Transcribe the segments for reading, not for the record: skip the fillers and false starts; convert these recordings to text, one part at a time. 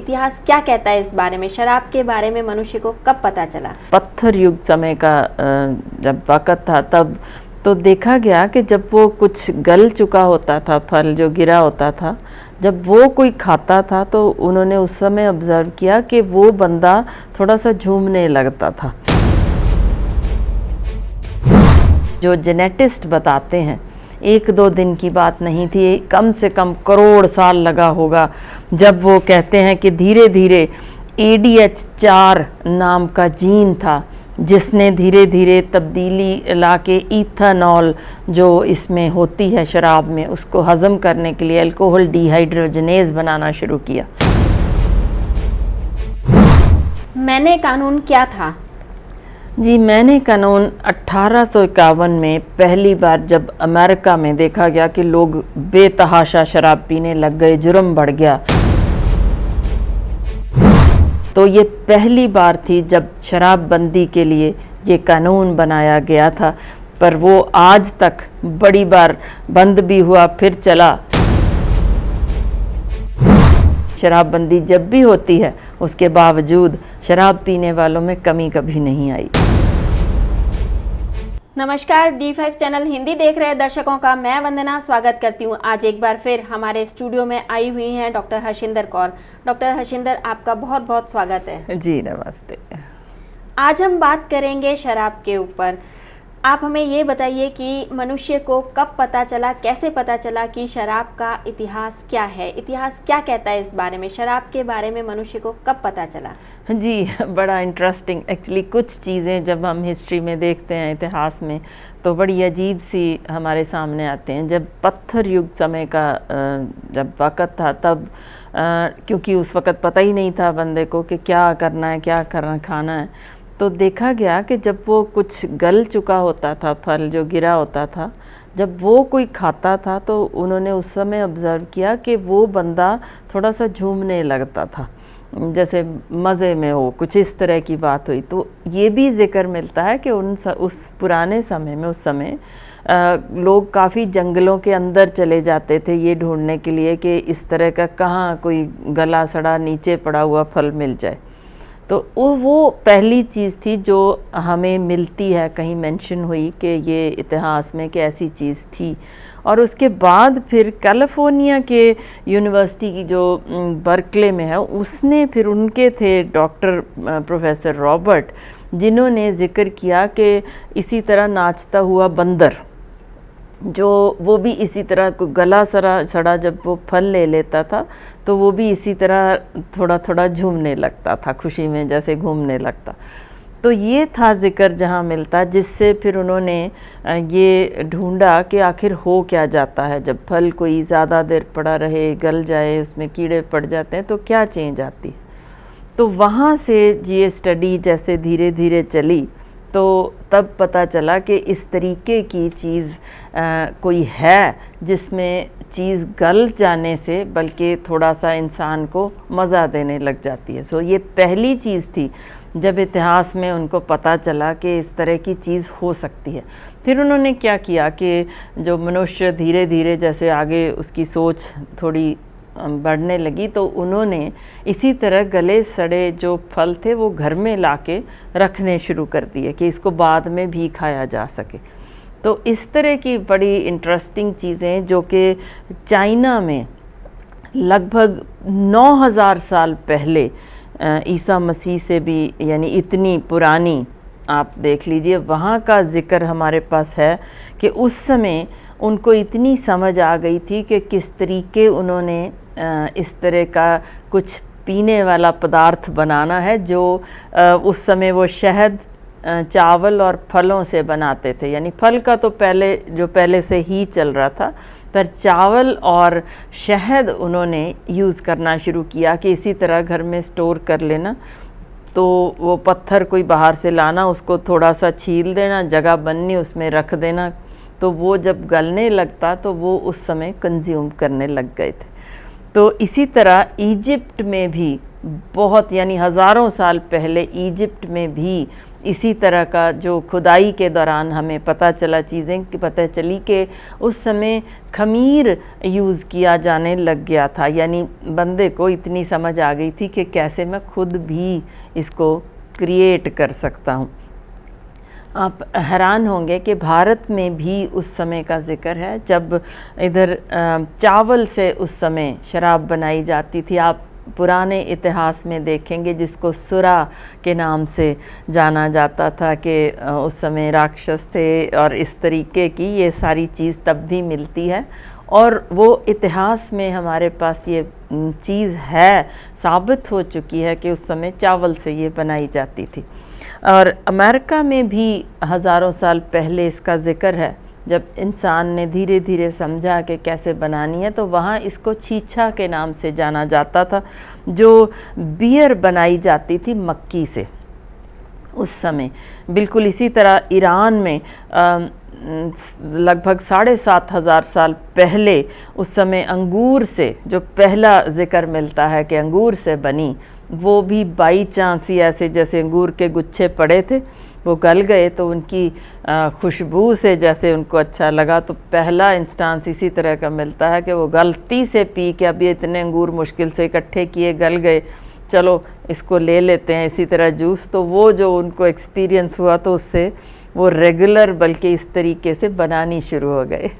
इतिहास क्या कहता है इस बारे में? शराब के बारे में मनुष्य को कब पता चला? पत्थर युग समय का जब वक़्त था तब तो देखा गया कि जब वो कुछ गल चुका होता था, फल जो गिरा होता था, जब वो कोई खाता था तो उन्होंने उस समय ऑब्ज़र्व किया कि वो बंदा थोड़ा सा झूमने लगता था। जो जेनेटिस्ट बताते हैं, 1-2 दिन की बात नहीं थी, कम से कम करोड़ साल लगा होगा, जब वो कहते हैं कि धीरे धीरे ADH4 नाम का जीन था जिसने धीरे धीरे तब्दीली लाके इथेनॉल जो इसमें होती है शराब में, उसको हज़म करने के लिए अल्कोहल डिहाइड्रोजनेज बनाना शुरू किया। मैंने कानून क्या था? जी, मैंने कानून 1851 में पहली बार जब अमेरिका में देखा गया कि लोग बेतहाशा शराब पीने लग गए, जुर्म बढ़ गया, तो ये पहली बार थी जब शराबबंदी के लिए ये कानून बनाया गया था। पर वो आज तक बड़ी बार बंद भी हुआ फिर चला। शराबबंदी जब भी होती है उसके बावजूद शराब पीने वालों में कमी कभी नहीं आई। नमस्कार, D5 चैनल हिंदी देख रहे दर्शकों का मैं वंदना स्वागत करती हूँ। आज एक बार फिर हमारे स्टूडियो में आई हुई हैं डॉक्टर हरशिंदर कौर। डॉक्टर हरशिंदर, आपका बहुत बहुत स्वागत है। जी नमस्ते। आज हम बात करेंगे शराब के ऊपर। आप हमें ये बताइए कि मनुष्य को कब पता चला, कैसे पता चला कि शराब का इतिहास क्या है? इतिहास क्या कहता है इस बारे में? शराब के बारे में मनुष्य को कब पता चला? जी, बड़ा इंटरेस्टिंग। एक्चुअली कुछ चीज़ें जब हम हिस्ट्री में देखते हैं, इतिहास में, तो बड़ी अजीब सी हमारे सामने आते हैं। जब पत्थर युग समय का जब वक़्त था तब क्योंकि उस वक़्त पता ही नहीं था बंदे को कि क्या करना है, क्या करना खाना है, तो देखा गया कि जब वो कुछ गल चुका होता था, फल जो गिरा होता था, जब वो कोई खाता था तो उन्होंने उस समय ऑब्ज़र्व किया कि वो बंदा थोड़ा सा झूमने लगता था, जैसे मज़े में हो, कुछ इस तरह की बात हुई। तो ये भी ज़िक्र मिलता है कि उस पुराने समय में, उस समय लोग काफ़ी जंगलों के अंदर चले जाते थे ये ढूंढने के लिए कि इस तरह का कहाँ कोई गला सड़ा नीचे पड़ा हुआ फल मिल जाए। तो वो पहली चीज़ थी जो हमें मिलती है, कहीं मेंशन हुई कि ये इतिहास में कि ऐसी चीज़ थी। और उसके बाद फिर कैलिफोर्निया के यूनिवर्सिटी की जो बर्कले में है, उसने फिर उनके थे डॉक्टर प्रोफेसर रॉबर्ट, जिन्होंने ज़िक्र किया कि इसी तरह नाचता हुआ बंदर, जो वो भी इसी तरह गला सड़ा जब वो फल ले लेता था तो वो भी इसी तरह थोड़ा थोड़ा झूमने लगता था, खुशी में जैसे घूमने लगता। तो ये था ज़िक्र जहाँ मिलता, जिससे फिर उन्होंने ये ढूंढा कि आखिर हो क्या जाता है जब फल कोई ज़्यादा देर पड़ा रहे, गल जाए, उसमें कीड़े पड़ जाते हैं तो क्या चेंज आती है। तो वहाँ से ये स्टडी जैसे धीरे धीरे चली तो तब पता चला कि इस तरीके की चीज़ कोई है जिसमें चीज़ गल जाने से बल्कि थोड़ा सा इंसान को मज़ा देने लग जाती है। सो ये पहली चीज़ थी जब इतिहास में उनको पता चला कि इस तरह की चीज़ हो सकती है। फिर उन्होंने क्या किया कि जो मनुष्य धीरे धीरे जैसे आगे उसकी सोच थोड़ी बढ़ने लगी तो उन्होंने इसी तरह गले सड़े जो फल थे वो घर में लाके रखने शुरू कर दिए कि इसको बाद में भी खाया जा सके। तो इस तरह की बड़ी इंटरेस्टिंग चीज़ें जो कि चाइना में लगभग 9000 साल पहले ईसा मसीह से भी, यानी इतनी पुरानी, आप देख लीजिए, वहाँ का ज़िक्र हमारे पास है कि उस समय उनको इतनी समझ आ गई थी कि किस तरीके उन्होंने इस तरह का कुछ पीने वाला पदार्थ बनाना है जो उस समय वो शहद, चावल और फलों से बनाते थे। यानी फल का तो पहले से ही चल रहा था, पर चावल और शहद उन्होंने यूज़ करना शुरू किया कि इसी तरह घर में स्टोर कर लेना। तो वो पत्थर कोई बाहर से लाना, उसको थोड़ा सा छील देना, जगह बननी, उसमें रख देना, तो वो जब गलने लगता तो वो उस समय कंज्यूम करने लग गए थे। तो इसी तरह इजिप्ट में भी बहुत, यानी हज़ारों साल पहले इजिप्ट में भी इसी तरह का जो खुदाई के दौरान हमें पता चला चीज़ें कि पता चली कि उस समय खमीर यूज़ किया जाने लग गया था। यानी बंदे को इतनी समझ आ गई थी कि कैसे मैं खुद भी इसको क्रिएट कर सकता हूँ। आप हैरान होंगे कि भारत में भी उस समय का ज़िक्र है जब इधर चावल से उस समय शराब बनाई जाती थी। आप पुराने इतिहास में देखेंगे जिसको सुरा के नाम से जाना जाता था कि उस समय राक्षस थे और इस तरीके की ये सारी चीज़ तब भी मिलती है और वो इतिहास में हमारे पास ये चीज़ है, साबित हो चुकी है कि उस समय चावल से ये बनाई जाती थी। और अमेरिका में भी हज़ारों साल पहले इसका ज़िक्र है, जब इंसान ने धीरे धीरे समझा कि कैसे बनानी है, तो वहाँ इसको छीछा के नाम से जाना जाता था, जो बियर बनाई जाती थी मक्की से उस समय। बिल्कुल इसी तरह ईरान में लगभग 7,500 साल पहले उस समय अंगूर से जो पहला ज़िक्र मिलता है कि अंगूर से बनी, वो भी बाई चांस ही ऐसे जैसे अंगूर के गुच्छे पड़े थे, वो गल गए तो उनकी खुशबू से जैसे उनको अच्छा लगा, तो पहला इंस्टांस इसी तरह का मिलता है कि वो गलती से पी के, अभी इतने अंगूर मुश्किल से इकट्ठे किए, गल गए, चलो इसको ले लेते हैं इसी तरह जूस। तो वो जो उनको एक्सपीरियंस हुआ तो उससे वो रेगुलर बल्कि इस तरीके से बनानी शुरू हो गए।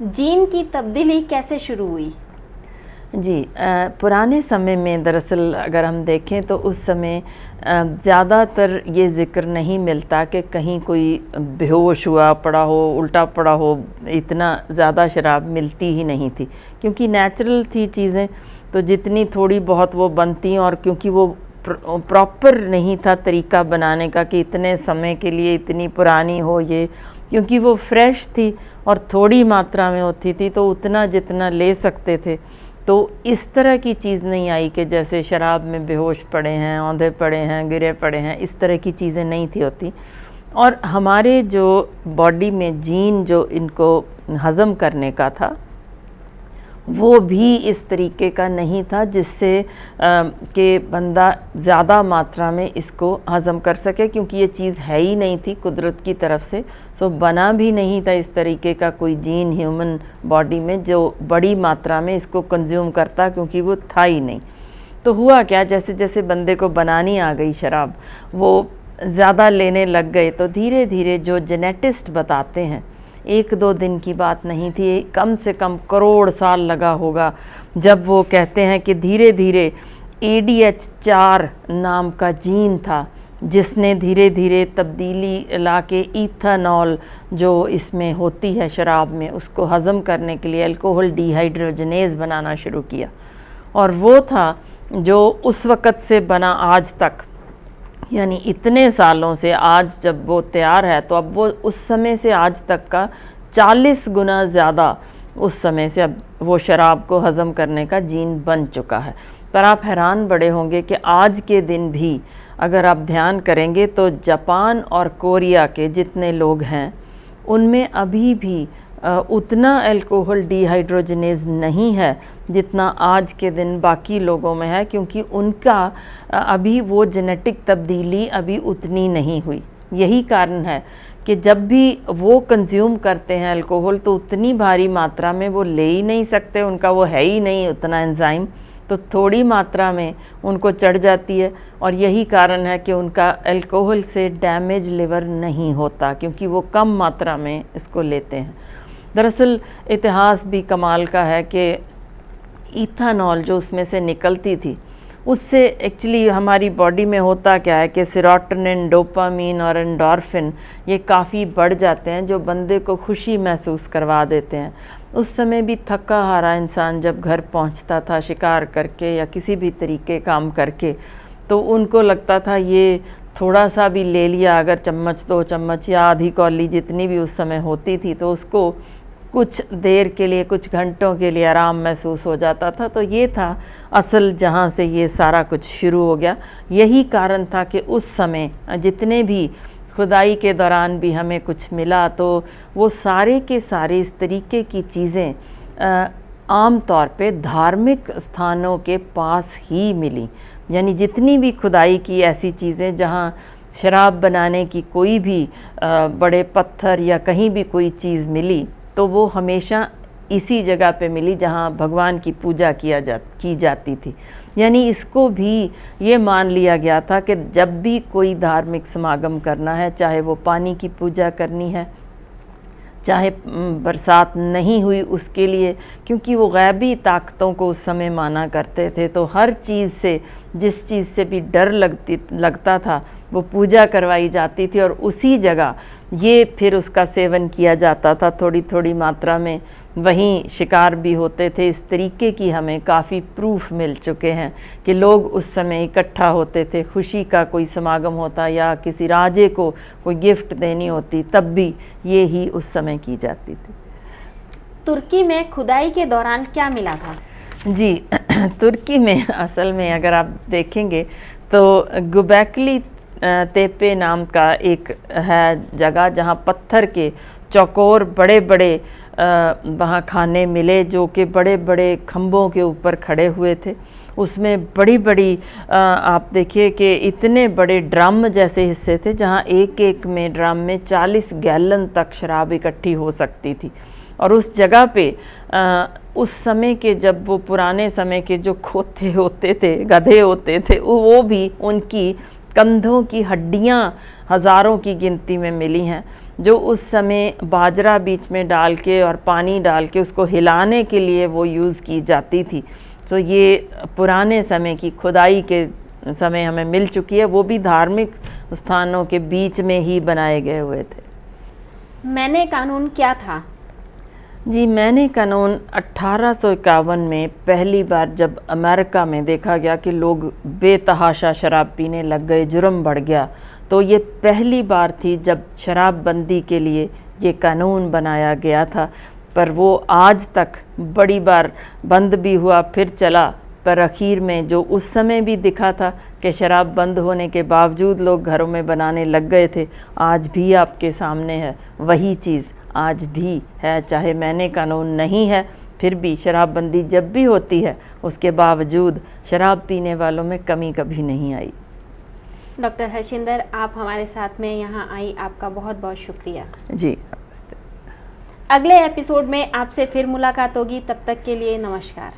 जीन की तब्दीली कैसे शुरू हुई? जी, पुराने समय में दरअसल अगर हम देखें तो उस समय ज़्यादातर ये ज़िक्र नहीं मिलता कि कहीं कोई बेहोश हुआ पड़ा हो, उल्टा पड़ा हो। इतना ज़्यादा शराब मिलती ही नहीं थी क्योंकि नेचुरल थी चीज़ें, तो जितनी थोड़ी बहुत वो बनती, और क्योंकि वो प्रॉपर नहीं था तरीका बनाने का कि इतने समय के लिए इतनी पुरानी हो ये, क्योंकि वो फ्रेश थी और थोड़ी मात्रा में होती थी, तो उतना जितना ले सकते थे। तो इस तरह की चीज़ नहीं आई कि जैसे शराब में बेहोश पड़े हैं, औंधे पड़े हैं, गिरे पड़े हैं, इस तरह की चीज़ें नहीं थी होती। और हमारे जो बॉडी में जीन जो इनको हज़म करने का था वो भी इस तरीके का नहीं था जिससे कि बंदा ज़्यादा मात्रा में इसको हज़म कर सके, क्योंकि ये चीज़ है ही नहीं थी कुदरत की तरफ से। सो बना भी नहीं था इस तरीके का कोई जीन ह्यूमन बॉडी में जो बड़ी मात्रा में इसको कंज्यूम करता, क्योंकि वो था ही नहीं। तो हुआ क्या, जैसे जैसे बंदे को बनानी आ गई शराब, वो ज़्यादा लेने लग गए, तो धीरे धीरे जो जेनेटिस्ट बताते हैं, 1-2 दिन की बात नहीं थी, कम से कम करोड़ साल लगा होगा, जब वो कहते हैं कि धीरे धीरे ADH4 नाम का जीन था जिसने धीरे धीरे तब्दीली ला के इथेनॉल जो इसमें होती है शराब में, उसको हज़म करने के लिए अल्कोहल डिहाइड्रोजनेज बनाना शुरू किया। और वो था जो उस वक़्त से बना आज तक, यानी इतने सालों से आज जब वो तैयार है, तो अब वो उस समय से आज तक का 40 गुना ज़्यादा उस समय से अब वो शराब को हज़म करने का जीन बन चुका है। पर आप हैरान बड़े होंगे कि आज के दिन भी अगर आप ध्यान करेंगे तो जापान और कोरिया के जितने लोग हैं उनमें अभी भी उतना अल्कोहल डिहाइड्रोजनेज नहीं है जितना आज के दिन बाकी लोगों में है, क्योंकि उनका अभी वो जेनेटिक तब्दीली अभी उतनी नहीं हुई। यही कारण है कि जब भी वो कंज्यूम करते हैं अल्कोहल, तो उतनी भारी मात्रा में वो ले ही नहीं सकते, उनका वो है ही नहीं उतना एंजाइम, तो थोड़ी मात्रा में उनको चढ़ जाती है। और यही कारण है कि उनका अल्कोहल से डैमेज लिवर नहीं होता, क्योंकि वो कम मात्रा में इसको लेते हैं। दरअसल इतिहास भी कमाल का है कि इथेनॉल जो उसमें से निकलती थी, उससे एक्चुअली हमारी बॉडी में होता क्या है कि सेरोटोनिन, डोपामीन और एंडोर्फिन ये काफ़ी बढ़ जाते हैं, जो बंदे को खुशी महसूस करवा देते हैं। उस समय भी थका हारा इंसान जब घर पहुंचता था शिकार करके या किसी भी तरीके काम करके, तो उनको लगता था ये थोड़ा सा भी ले लिया, अगर चम्मच 2 चम्मच या आधी कौली जितनी भी उस समय होती थी, तो उसको कुछ देर के लिए, कुछ घंटों के लिए आराम महसूस हो जाता था। तो ये था असल जहाँ से ये सारा कुछ शुरू हो गया। यही कारण था कि उस समय जितने भी खुदाई के दौरान भी हमें कुछ मिला, तो वो सारे के सारे इस तरीके की चीज़ें आम तौर पे धार्मिक स्थानों के पास ही मिली। यानी जितनी भी खुदाई की ऐसी चीज़ें जहाँ शराब बनाने की कोई भी बड़े पत्थर या कहीं भी कोई चीज़ मिली तो वो हमेशा इसी जगह पे मिली जहाँ भगवान की पूजा की जाती थी। यानी इसको भी ये मान लिया गया था कि जब भी कोई धार्मिक समागम करना है, चाहे वो पानी की पूजा करनी है, चाहे बरसात नहीं हुई उसके लिए, क्योंकि वो गैबी ताकतों को उस समय माना करते थे, तो हर चीज़ से, जिस चीज़ से भी डर लगता था वो पूजा करवाई जाती थी और उसी जगह ये फिर उसका सेवन किया जाता था थोड़ी थोड़ी मात्रा में, वहीं शिकार भी होते थे। इस तरीके की हमें काफ़ी प्रूफ मिल चुके हैं कि लोग उस समय इकट्ठा होते थे, खुशी का कोई समागम होता या किसी राजे को कोई गिफ्ट देनी होती तब भी ये ही उस समय की जाती थी। तुर्की में खुदाई के दौरान क्या मिला था? जी तुर्की में असल में अगर आप देखेंगे तो गुबैकली तेपे नाम का एक है जगह जहाँ पत्थर के चौकोर बड़े बड़े वहाँ खाने मिले जो कि बड़े बड़े खम्भों के ऊपर खड़े हुए थे। उसमें बड़ी बड़ी आप देखिए कि इतने बड़े ड्रम जैसे हिस्से थे जहाँ एक एक में ड्रम में 40 गैलन तक शराब इकट्ठी हो सकती थी। और उस जगह पे उस समय के, जब वो पुराने समय के जो खोते होते थे, गधे होते थे, वो भी उनकी कंधों की हड्डियां हज़ारों की गिनती में मिली हैं, जो उस समय बाजरा बीच में डाल के और पानी डाल के उसको हिलाने के लिए वो यूज़ की जाती थी। तो ये पुराने समय की खुदाई के समय हमें मिल चुकी है, वो भी धार्मिक स्थानों के बीच में ही बनाए गए हुए थे। मैंने कानून क्या था? जी, मैंने कानून 1851 में पहली बार जब अमेरिका में देखा गया कि लोग बेतहाशा शराब पीने लग गए, जुर्म बढ़ गया, तो ये पहली बार थी जब शराबबंदी के लिए ये कानून बनाया गया था। पर वो आज तक बड़ी बार बंद भी हुआ, फिर चला, पर आखिर में जो उस समय भी दिखा था कि शराब बंद होने के बावजूद लोग घरों में बनाने लग गए थे, आज भी आपके सामने है। वही चीज़ आज भी है, चाहे मैंने कानून नहीं है, फिर भी शराबबंदी जब भी होती है उसके बावजूद शराब पीने वालों में कमी कभी नहीं आई। डॉक्टर हर्षिंदर, आप हमारे साथ में यहाँ आई, आपका बहुत बहुत शुक्रिया। जी नमस्ते। अगले एपिसोड में आपसे फिर मुलाकात होगी, तब तक के लिए नमस्कार।